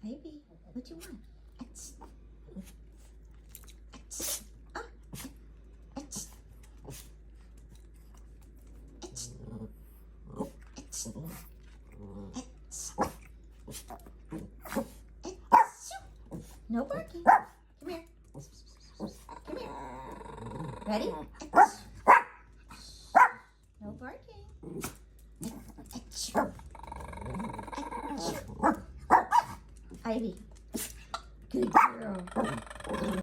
Baby, what do you want? Ah. No barking. Come here. Come here. Ready? No barking.